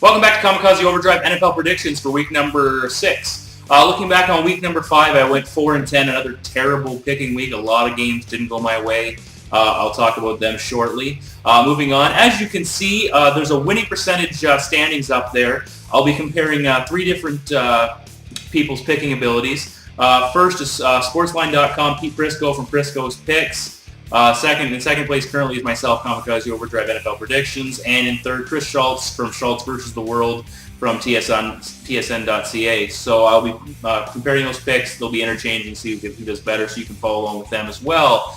Welcome back to Kamikaze Overdrive NFL predictions for week number 6. Looking back on week number 5, I went 4-10, another terrible picking week. A lot of games didn't go my way. I'll talk about them shortly. Moving on, as you can see, there's a winning percentage standings up there. I'll be comparing 3 different people's picking abilities. First is Sportsline.com, Pete Prisco from Prisco's Picks. In second place currently is myself, Kamikaze Overdrive NFL Predictions, and in third, Chris Schultz from Schultz vs. the World from TSN.ca. So I'll be comparing those picks. They'll be interchanging, see who does better, so you can follow along with them as well.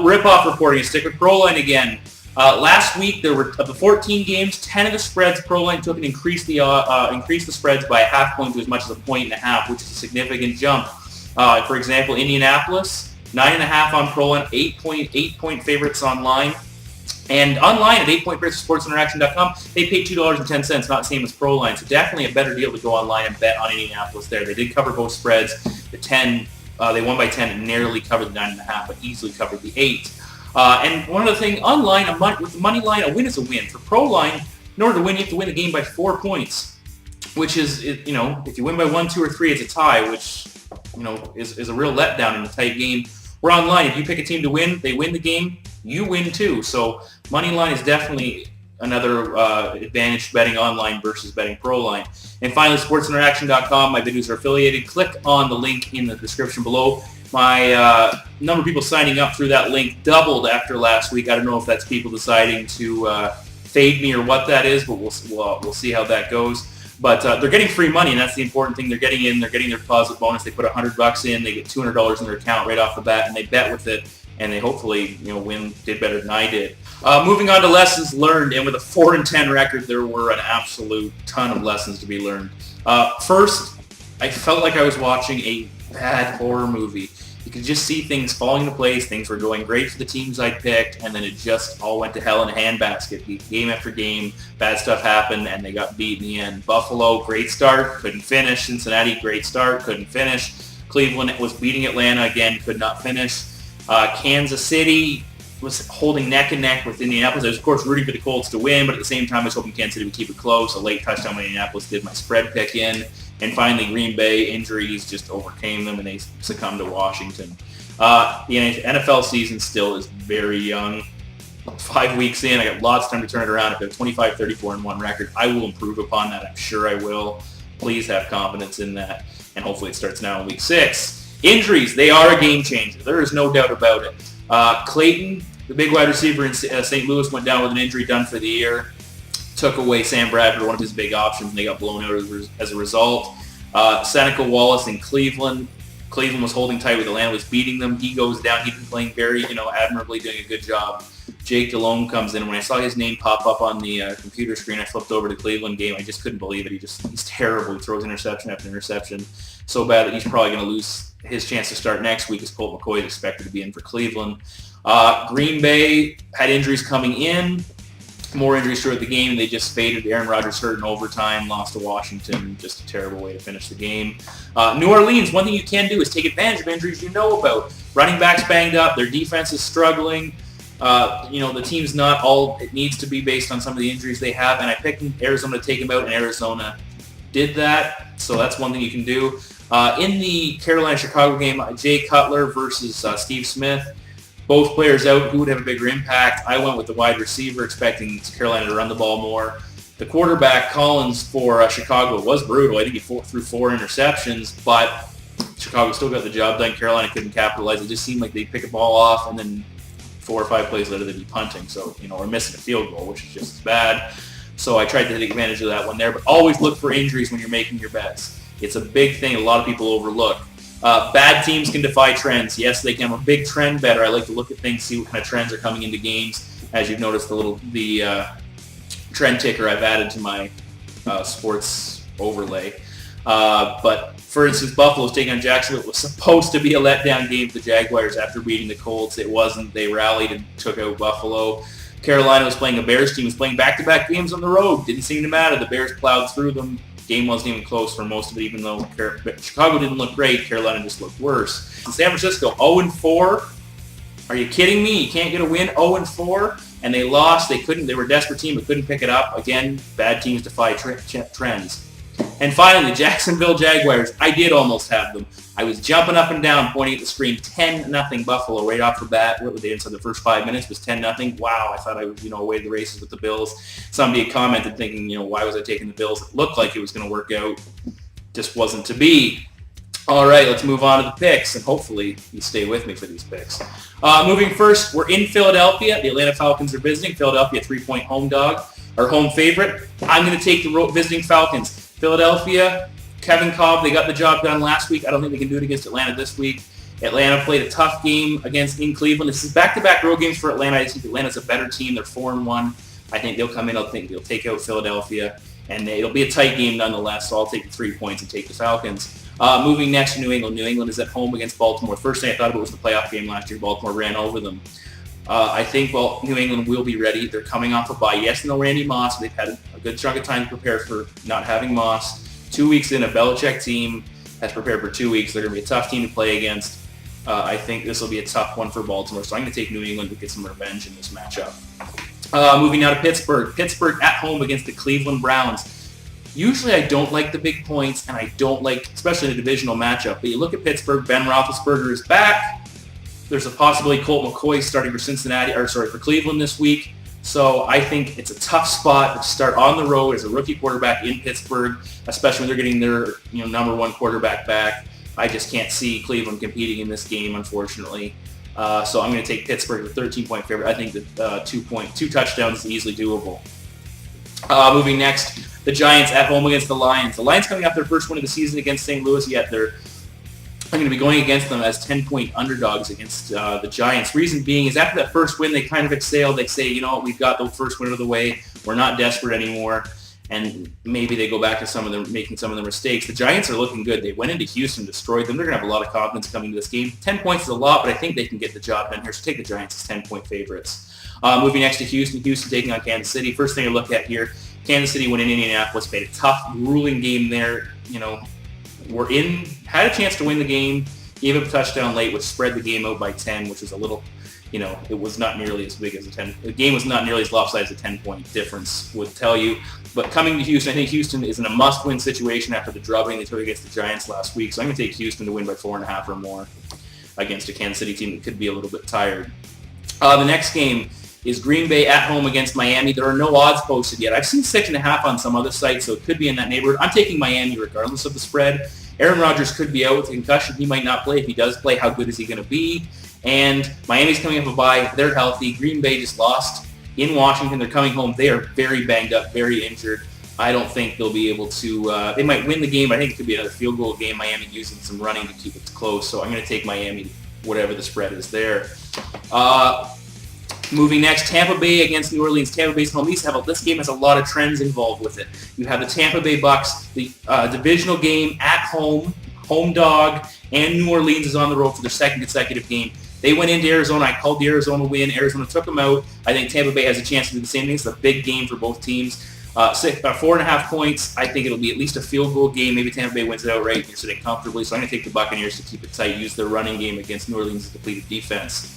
Rip-off reporting, stick with ProLine again. Last week, there were of the 14 games, 10 of the spreads ProLine took and increased the spreads by a half point to as much as 1.5 points, which is a significant jump. For example, Indianapolis, 9.5 on ProLine, 8-point favorites online. And online at 8-point favorites at sportsinteraction.com, they pay $2.10, not the same as ProLine. So definitely a better deal to go online and bet on Indianapolis there. They did cover both spreads. The 10, they won by 10 and narrowly covered the 9.5, but easily covered the 8. And one other thing, online, with the money line, a win is a win. For ProLine, in order to win, you have to win the game by 4 points, which is, if you win by 1, 2, or 3, it's a tie, which, is a real letdown in a tight game. We're online. If you pick a team to win, they win the game, you win too. So money line is definitely another advantage betting online versus betting ProLine. And finally, sportsinteraction.com. My videos are affiliated. Click on the link in the description below. My number of people signing up through that link doubled after last week. I don't know if that's people deciding to fade me or what that is, but we'll see how that goes. But they're getting free money, and that's the important thing. They're getting their deposit bonus. They put $100 in, they get $200 in their account right off the bat, and they bet with it, and they hopefully did better than I did. Moving on to lessons learned, and with a 4-10 record, there were an absolute ton of lessons to be learned. First, I felt like I was watching a bad horror movie. You could just see things falling into place. Things were going great for the teams I picked, and then it just all went to hell in a handbasket. Game after game, bad stuff happened, and they got beat in the end. Buffalo, great start, couldn't finish. Cincinnati, great start, couldn't finish. Cleveland was beating Atlanta again, could not finish. Kansas City was holding neck and neck with Indianapolis. I was, of course, rooting for the Colts to win, but at the same time, I was hoping Kansas City would keep it close. A late touchdown when Indianapolis did my spread pick in. And finally, Green Bay injuries just overcame them, and they succumbed to Washington. The NFL season still is very young. 5 weeks in, I got lots of time to turn it around. If I have 25-34-1 record, I will improve upon that. I'm sure I will. Please have confidence in that. And hopefully it starts now in week 6. Injuries, they are a game changer. There is no doubt about it. Clayton, the big wide receiver in St. Louis, went down with an injury, done for the year. Took away Sam Bradford, one of his big options, and they got blown out as a result. Seneca Wallace in Cleveland. Cleveland was holding tight with Atlanta, was beating them. He goes down. He's been playing very, admirably, doing a good job. Jake Delhomme comes in. When I saw his name pop up on the computer screen, I flipped over to the Cleveland game. I just couldn't believe it. He's terrible. He throws interception after interception. So bad that he's probably going to lose his chance to start next week, as Colt McCoy is expected to be in for Cleveland. Green Bay had injuries coming in. More injuries throughout the game. They just faded. Aaron Rodgers hurt in overtime, lost to Washington. Just a terrible way to finish the game. New Orleans, one thing you can do is take advantage of injuries you know about. Running backs banged up. Their defense is struggling. The team's not all it needs to be based on some of the injuries they have. And I picked Arizona to take them out, and Arizona did that. So that's one thing you can do. In the Carolina-Chicago game, Jay Cutler versus Steve Smith. Both players out, who would have a bigger impact? I went with the wide receiver, expecting Carolina to run the ball more. The quarterback, Collins, for Chicago was brutal. I think he threw 4 interceptions, but Chicago still got the job done. Carolina couldn't capitalize. It just seemed like they'd pick a ball off, and then 4 or 5 plays later, they'd be punting. So, we're missing a field goal, which is just as bad. So I tried to take advantage of that one there. But always look for injuries when you're making your bets. It's a big thing a lot of people overlook. Bad teams can defy trends. Yes, they can. I'm a big trend better. I like to look at things, see what kind of trends are coming into games. As you've noticed, the trend ticker I've added to my sports overlay. But for instance, Buffalo's taking on Jacksonville. It was supposed to be a letdown game for the Jaguars after beating the Colts. It wasn't. They rallied and took out Buffalo. Carolina was playing a Bears team. Was playing back-to-back games on the road. Didn't seem to matter. The Bears plowed through them. Game wasn't even close for most of it, even though Chicago didn't look great. Carolina just looked worse. In San Francisco, 0-4. Are you kidding me? You can't get a win, 0-4? and they lost. They were a desperate team but couldn't pick it up. Again, bad teams defy trends. And finally, the Jacksonville Jaguars. I did almost have them. I was jumping up and down, pointing at the screen. 10-0 Buffalo right off the bat. What were they inside the first 5 minutes was 10-0. Wow, I thought I would, away the races with the Bills. Somebody had commented thinking, why was I taking the Bills? It looked like it was going to work out. Just wasn't to be. All right, let's move on to the picks, and hopefully you stay with me for these picks. Moving first, we're in Philadelphia. The Atlanta Falcons are visiting. Philadelphia, 3-point home dog, or home favorite. I'm going to take the visiting Falcons. Philadelphia, Kevin Kolb, they got the job done last week. I don't think they can do it against Atlanta this week. Atlanta played a tough game in Cleveland. This is back-to-back road games for Atlanta. I think Atlanta's a better team. They're 4-1. I think they'll come in. I think they'll take out Philadelphia, and it'll be a tight game nonetheless, so I'll take the 3 points and take the Falcons. Moving next to New England. New England is at home against Baltimore. First thing I thought about was the playoff game last year. Baltimore ran over them. I think, New England will be ready. They're coming off a bye. Yes, no Randy Moss. They've had a good chunk of time to prepare for not having Moss. 2 weeks in, a Belichick team has prepared for 2 weeks. They're going to be a tough team to play against. I think this will be a tough one for Baltimore. So I'm going to take New England to get some revenge in this matchup. Moving now to Pittsburgh. Pittsburgh at home against the Cleveland Browns. Usually I don't like the big points, and I don't like, especially in a divisional matchup. But you look at Pittsburgh, Ben Roethlisberger is back. There's a possibility Colt McCoy starting for Cleveland this week. So I think it's a tough spot to start on the road as a rookie quarterback in Pittsburgh, especially when they're getting their number one quarterback back. I just can't see Cleveland competing in this game, unfortunately. So I'm going to take Pittsburgh, the 13-point favorite. I think that 2 touchdowns is easily doable. Moving next, the Giants at home against the Lions. The Lions coming off their first win of the season against St. Louis, yet I'm going to be going against them as 10-point underdogs against the Giants. Reason being is after that first win, they kind of exhale. They say, we've got the first win out of the way. We're not desperate anymore. And maybe they go back to making some of their mistakes. The Giants are looking good. They went into Houston, destroyed them. They're going to have a lot of confidence coming to this game. 10 points is a lot, but I think they can get the job done here. So take the Giants as 10-point favorites. Moving next to Houston. Houston taking on Kansas City. First thing I look at here, Kansas City went in Indianapolis, played a tough, grueling game there. Had a chance to win the game, gave up a touchdown late, which spread the game out by 10, which is a little, it was not nearly as big as the game was not nearly as lopsided as a 10-point difference would tell you. But coming to Houston, I think Houston is in a must-win situation after the drubbing they took against the Giants last week. So I'm going to take Houston to win by 4.5 or more against a Kansas City team that could be a little bit tired. The next game is Green Bay at home against Miami. There are no odds posted yet. I've seen 6.5 on some other sites, so it could be in that neighborhood. I'm taking Miami regardless of the spread. Aaron Rodgers could be out with a concussion. He might not play. If he does play, how good is he going to be? And Miami's coming off a bye. They're healthy. Green Bay just lost in Washington. They're coming home. They are very banged up, very injured. I don't think they'll be able to they might win the game. I think it could be another field goal game. Miami using some running to keep it close. So I'm going to take Miami, whatever the spread is there. Moving next, Tampa Bay against New Orleans. Tampa Bay's home. This game has a lot of trends involved with it. You have the Tampa Bay Bucks, the divisional game at home, home dog, and New Orleans is on the road for their second consecutive game. They went into Arizona. I called the Arizona win. Arizona took them out. I think Tampa Bay has a chance to do the same thing. It's a big game for both teams. 4.5 points. I think it'll be at least a field goal game. Maybe Tampa Bay wins it outright. They're sitting comfortably. So I'm going to take the Buccaneers to keep it tight, use their running game against New Orleans' depleted defense.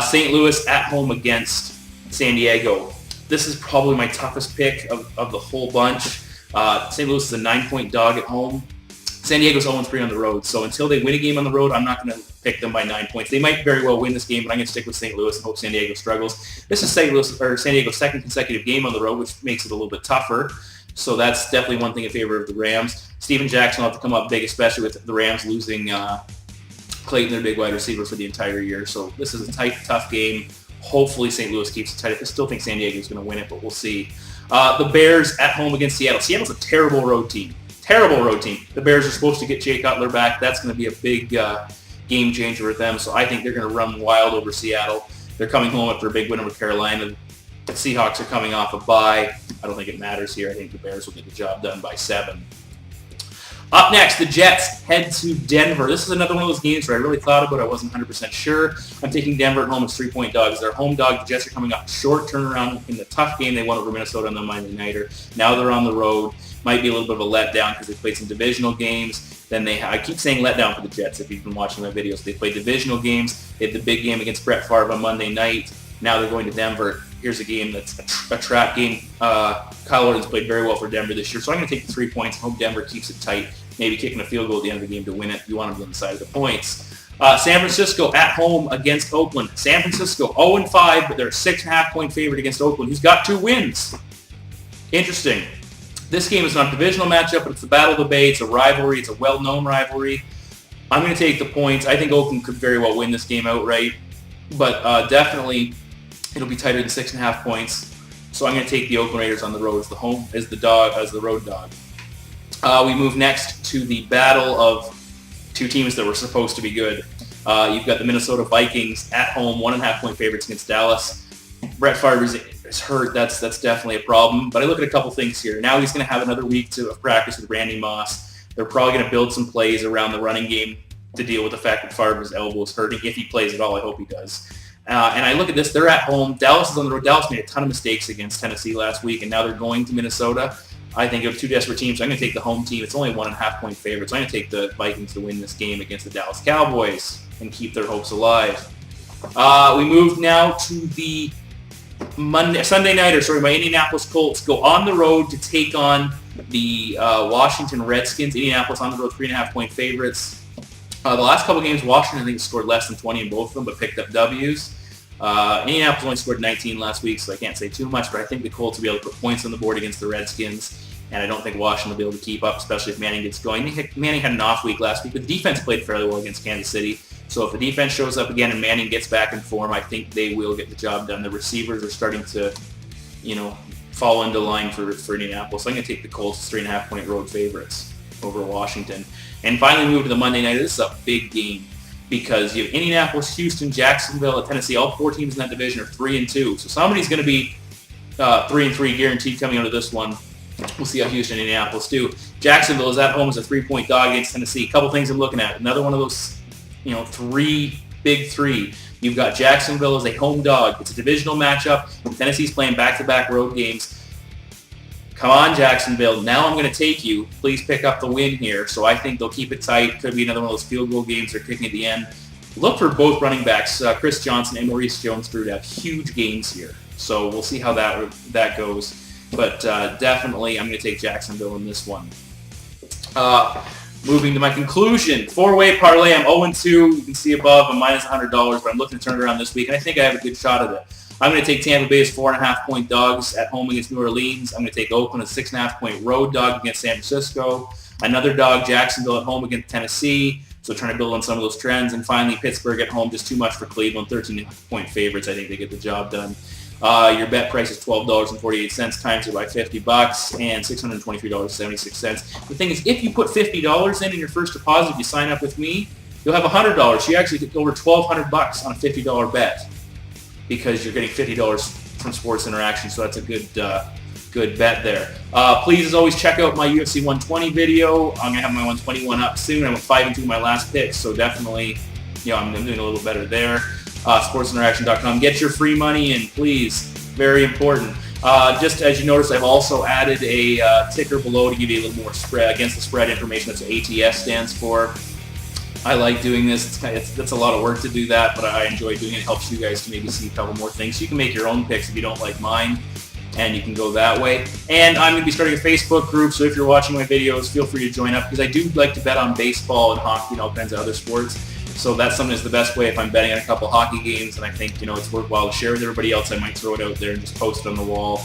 St. Louis at home against San Diego. This is probably my toughest pick of the whole bunch. St. Louis is a 9-point dog at home. San Diego's 0-3 on the road. So until they win a game on the road, I'm not going to pick them by 9 points. They might very well win this game, but I'm going to stick with St. Louis and hope San Diego struggles. This is San Diego's second consecutive game on the road, which makes it a little bit tougher. So that's definitely one thing in favor of the Rams. Steven Jackson will have to come up big, especially with the Rams losing Clayton, their big wide receiver, for the entire year. So this is a tight, tough game. Hopefully St. Louis keeps it tight. I still think San Diego's going to win it, but we'll see. The Bears at home against Seattle. Seattle's a terrible road team. Terrible road team. The Bears are supposed to get Jay Cutler back. That's going to be a big game changer with them. So I think they're going to run wild over Seattle. They're coming home after a big win over Carolina. The Seahawks are coming off a bye. I don't think it matters here. I think the Bears will get the job done by 7. Up next, the Jets head to Denver. This is another one of those games where I really thought about it. I wasn't 100% sure. I'm taking Denver at home as 3-point dogs. They're home dog. The Jets are coming off a short turnaround in the tough game they won over Minnesota on the Monday Nighter. Now they're on the road. Might be a little bit of a letdown because they played some divisional games. Then I keep saying letdown for the Jets if you've been watching my videos. They played divisional games. They had the big game against Brett Favre on Monday night. Now they're going to Denver. here's a game that's a trap game. Kyle Orton's played very well for Denver this year, so I'm going to take the 3 points. Hope Denver keeps it tight, maybe kicking a field goal at the end of the game to win it. You want them to inside of the points. San Francisco at home against Oakland. San Francisco 0-5, but they're a 6.5-point favorite against Oakland, who's got 2 wins. Interesting. This game is not a divisional matchup, but it's the Battle of the Bay. It's a rivalry. It's a well-known rivalry. I'm going to take the points. I think Oakland could very well win this game outright, but definitely it'll be tighter than 6.5 points. So I'm going to take the Oakland Raiders on the road as the road dog. We move next to the battle of 2 teams that were supposed to be good. You've got the Minnesota Vikings at home, 1.5-point favorites against Dallas. Brett Favre is hurt. That's definitely a problem. But I look at a couple things here. Now he's going to have another week of practice with Randy Moss. They're probably going to build some plays around the running game to deal with the fact that Favre's elbow is hurting. If he plays at all, I hope he does. And I look at this. They're at home. Dallas is on the road. Dallas made a ton of mistakes against Tennessee last week, and now they're going to Minnesota. I think of 2 desperate teams. So I'm going to take the home team. It's only 1.5-point favorite, so I'm going to take the Vikings to win this game against the Dallas Cowboys and keep their hopes alive. We move now to the my Indianapolis Colts go on the road to take on the Washington Redskins. Indianapolis on the road, 3.5-point favorites. The last couple games, Washington, I think, scored less than 20 in both of them, but picked up W's. Indianapolis only scored 19 last week, so I can't say too much, but I think the Colts will be able to put points on the board against the Redskins, and I don't think Washington will be able to keep up, especially if Manning gets going. Manning had an off week last week, but the defense played fairly well against Kansas City, so if the defense shows up again and Manning gets back in form, I think they will get the job done. The receivers are starting to, fall into line for Indianapolis, so I'm going to take the Colts as 3.5-point road favorites over Washington. And finally move to the Monday night. This is a big game because you have Indianapolis, Houston, Jacksonville, and Tennessee. All 4 teams in that division are 3-2. So somebody's going to be 3-3 guaranteed coming out of this one. We'll see how Houston and Indianapolis do. Jacksonville is at home as a 3-point dog against Tennessee. A couple things I'm looking at. Another one of those, 3 big 3. You've got Jacksonville as a home dog. It's a divisional matchup. Tennessee's playing back-to-back road games. Come on, Jacksonville. Now I'm going to take you. Please pick up the win here. So I think they'll keep it tight. Could be another one of those field goal games they're kicking at the end. Look for both running backs, Chris Johnson and Maurice Jones-Drew, to have huge games here. So we'll see how that goes. But definitely I'm going to take Jacksonville in this one. Moving to my conclusion, 4-way parlay. I'm 0-2. You can see above. I'm minus $100, but I'm looking to turn it around this week, and I think I have a good shot at it. I'm going to take Tampa Bay as 4.5-point dogs at home against New Orleans. I'm going to take Oakland as 6.5-point road dog against San Francisco. Another dog, Jacksonville at home against Tennessee. So trying to build on some of those trends. And finally, Pittsburgh at home, just too much for Cleveland. 13-point favorites. I think they get the job done. Your bet price is $12.48 times it by $50 and $623.76. The thing is, if you put $50 in your first deposit, if you sign up with me, you'll have $100. So you actually get over $1,200 on a $50 bet because you're getting $50 from Sports Interaction. So that's a good bet there. Please, as always, check out my UFC 120 video. I'm going to have my 121 up soon. I went 5-2 in my last pick, so definitely, I'm doing a little better there. SportsInteraction.com. Get your free money in, please. Very important. Just as you notice, I've also added a ticker below to give you a little more spread against the spread information. That's what ATS stands for. I like doing this. It's a lot of work to do that, but I enjoy doing it. It helps you guys to maybe see a couple more things. You can make your own picks if you don't like mine, and you can go that way. And I'm going to be starting a Facebook group, so if you're watching my videos, feel free to join up, because I do like to bet on baseball and hockey and all kinds of other sports. So that's something that's the best way if I'm betting on a couple hockey games, and I think, it's worthwhile to share with everybody else. I might throw it out there and just post it on the wall.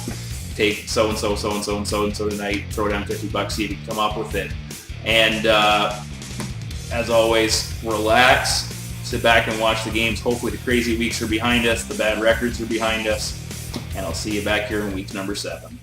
Take so-and-so, so-and-so, and so-and-so tonight, throw down $50, see if you can come up with it. And as always, relax, sit back and watch the games. Hopefully the crazy weeks are behind us, the bad records are behind us, and I'll see you back here in week number 7.